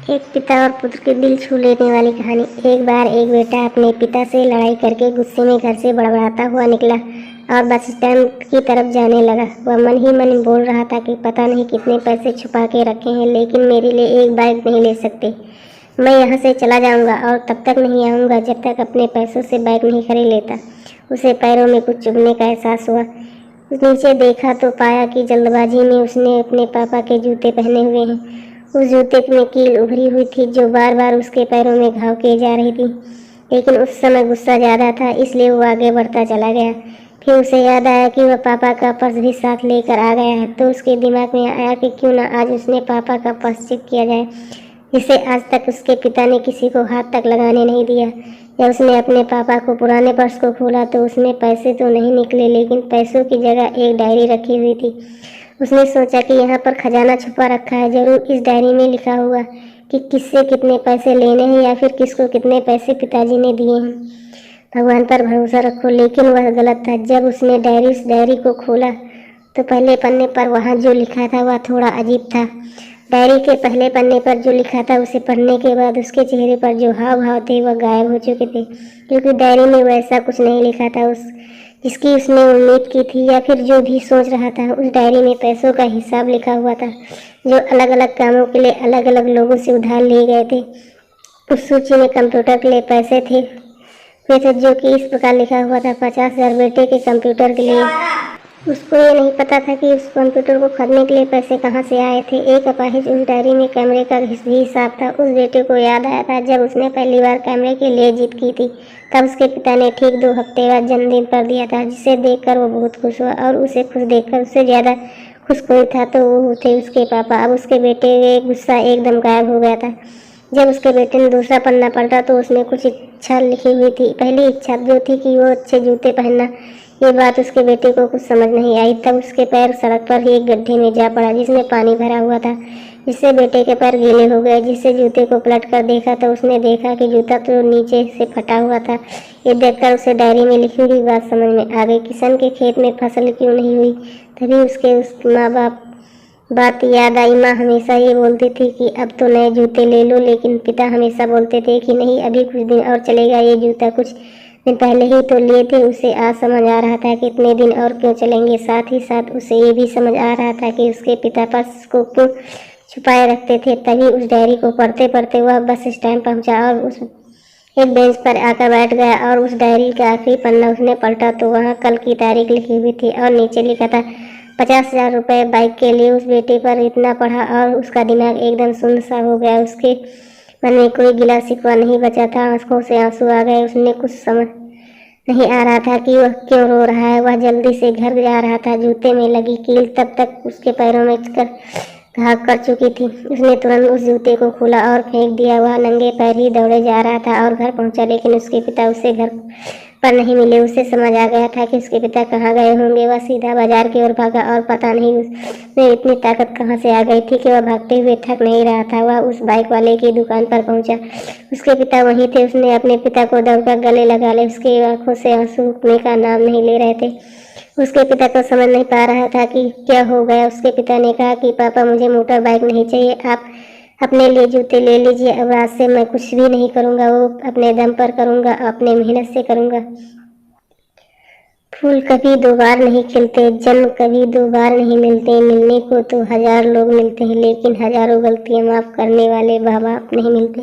एक पिता और पुत्र के दिल छू लेने वाली कहानी। एक बार एक बेटा अपने पिता से लड़ाई करके गुस्से में घर से बड़बड़ाता हुआ निकला और बस स्टैंड की तरफ जाने लगा। वह मन ही मन बोल रहा था कि पता नहीं कितने पैसे छुपा के रखे हैं, लेकिन मेरे लिए एक बाइक नहीं ले सकते। मैं यहाँ से चला जाऊँगा और तब तक नहीं आऊँगा जब तक अपने पैसों से बाइक नहीं खरीद लेता। उसे पैरों में कुछ चुभने का एहसास हुआ। नीचे देखा तो पाया कि जल्दबाजी में उसने अपने पापा के जूते पहने हुए हैं। उस जूते में कील उभरी हुई थी जो बार बार उसके पैरों में घाव किए जा रही थी, लेकिन उस समय गुस्सा ज़्यादा था, इसलिए वो आगे बढ़ता चला गया। फिर उसे याद आया कि वह पापा का पर्स भी साथ लेकर आ गया है, तो उसके दिमाग में आया कि क्यों ना आज उसने पापा का पर्स चेक किया जाए, जिसे आज तक उसके पिता ने किसी को हाथ तक लगाने नहीं दिया। जब उसने अपने पापा को पुराने पर्स को खोला तो उसमें पैसे तो नहीं निकले, लेकिन पैसों की जगह एक डायरी रखी हुई थी। उसने सोचा कि यहाँ पर खजाना छुपा रखा है, जरूर इस डायरी में लिखा हुआ कि किससे कितने पैसे लेने हैं या फिर किसको कितने पैसे पिताजी ने दिए हैं। भगवान पर भरोसा रखो। लेकिन वह गलत था। जब उसने डायरी को खोला तो पहले पन्ने पर वहाँ जो लिखा था वह थोड़ा अजीब था। डायरी के पहले पन्ने पर जो लिखा था उसे पढ़ने के बाद उसके चेहरे पर जो हाव भाव थे वह गायब हो चुके थे, क्योंकि डायरी में वैसा कुछ नहीं लिखा था जिसकी उसने उम्मीद की थी, या फिर जो भी सोच रहा था। उस डायरी में पैसों का हिसाब लिखा हुआ था जो अलग अलग कामों के लिए अलग अलग लोगों से उधार लिए गए थे। उस सूची में कंप्यूटर के लिए पैसे थे जो कि इस प्रकार लिखा हुआ था, 50,000 बेटे के कंप्यूटर के लिए। उसको ये नहीं पता था कि उस कंप्यूटर को खरीदने के लिए पैसे कहाँ से आए थे। एक अपाहिज उस डायरी में कैमरे का भी हिसाब था। उस बेटे को याद आया था जब उसने पहली बार कैमरे के लिए जिद की थी, तब उसके पिता ने ठीक 2 हफ्ते बाद जन्मदिन पर दिया था, जिसे देखकर वो बहुत खुश हुआ। और उसे खुश देखकर उससे ज़्यादा खुश कोई था तो वो थे उसके पापा। अब उसके बेटे का गुस्सा एकदम गायब हो गया था। जब उसके बेटे ने दूसरा पन्ना पलटा तो उसमें कुछ इच्छा लिखी हुई थी। पहली इच्छा जो थी कि वो अच्छे जूते पहनना। ये बात उसके बेटे को कुछ समझ नहीं आई। तब उसके पैर सड़क पर ही एक गड्ढे में जा पड़ा जिसमें पानी भरा हुआ था, जिससे बेटे के पैर गीले हो गए। जिससे जूते को पलट कर देखा तो उसने देखा कि जूता तो नीचे से फटा हुआ था। ये देखकर उसे डायरी में लिखी हुई बात समझ में आ गई। किसान के खेत में फसल क्यों नहीं हुई। तभी उस माँ बाप बात याद आई। माँ हमेशा ये बोलती थी कि अब तो नए जूते ले लो, लेकिन पिता हमेशा बोलते थे कि नहीं, अभी कुछ दिन और चलेगा, ये जूता कुछ दिन पहले ही तो लिए थे। उसे आज समझ आ रहा था कि इतने दिन और क्यों चलेंगे। साथ ही साथ उसे ये भी समझ आ रहा था कि उसके पिता पर्स को क्यों छुपाए रखते थे। तभी उस डायरी को पढ़ते पढ़ते वह बस स्टैंड पहुंचा और उस एक बेंच पर आकर बैठ गया और उस डायरी का आखिरी पन्ना उसने पलटा तो वहाँ कल की तारीख लिखी हुई थी और नीचे लिखा था 50,000 रुपये बाइक के लिए। उस बेटे पर इतना पढ़ा और उसका दिमाग एकदम सुन्न सा हो गया। उसके मन में कोई गिला शिकवा नहीं बचा था। आंखों से आंसू आ गए। उसने कुछ समझ नहीं आ रहा था कि वह क्यों रो रहा है। वह जल्दी से घर जा रहा था। जूते में लगी कील तब तक उसके पैरों में घाव कर चुकी थी। उसने तुरंत उस जूते को खोला और फेंक दिया। वह नंगे पैर ही दौड़े जा रहा था और घर पहुंचा, लेकिन उसके पिता उसे घर पर नहीं मिले। उसे समझ आ गया था कि उसके पिता कहाँ गए होंगे। वह सीधा बाजार की ओर भागा और पता नहीं उसमें इतनी ताकत कहाँ से आ गई थी कि वह भागते हुए थक नहीं रहा था। वह उस बाइक वाले की दुकान पर पहुंचा। उसके पिता वहीं थे। उसने अपने पिता को दौड़कर गले लगा ले। उसकी आंखों से आंसू रुकने का नाम नहीं ले रहे थे। उसके पिता को समझ नहीं पा रहा था कि क्या हो गया। उसके पिता ने कहा कि पापा, मुझे मोटर बाइक नहीं चाहिए, आप अपने लिए जूते ले लीजिए। अब आज से मैं कुछ भी नहीं करूँगा, वो अपने दम पर करूँगा, अपने मेहनत से करूँगा। फूल कभी 2 बार नहीं खिलते, जन्म कभी 2 बार नहीं मिलते। मिलने को तो 1000 लोग मिलते हैं, लेकिन हजारों गलतियाँ माफ़ करने वाले माँ बाप नहीं मिलते।